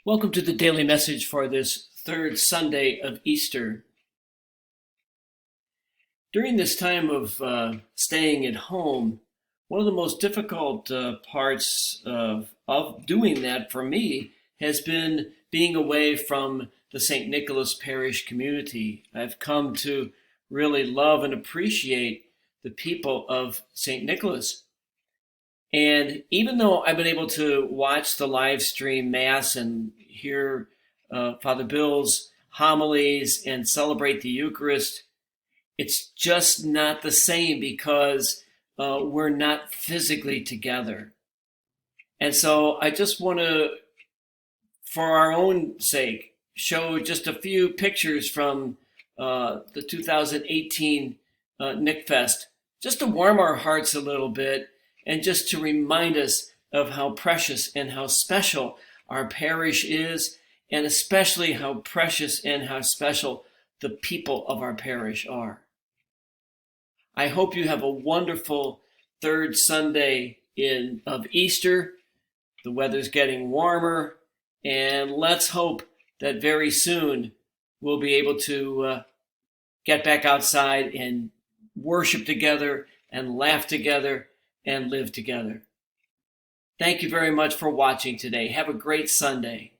Welcome to the daily message for this third Sunday of Easter. During this time of staying at home, one of the most difficult parts of doing that for me has been being away from the St. Nicholas Parish community. I've come to really love and appreciate the people of St. Nicholas. And even though I've been able to watch the live stream Mass and hear Father Bill's homilies and celebrate the Eucharist, it's just not the same because we're not physically together. And so I just want to, for our own sake, show just a few pictures from the 2018 Nick Fest, just to warm our hearts a little bit and just to remind us of how precious and how special our parish is, and especially how precious and how special the people of our parish are. I hope you have a wonderful third Sunday of Easter. The weather's getting warmer, and let's hope that very soon we'll be able to get back outside and worship together and laugh together and live together. Thank you very much for watching today. Have a great Sunday.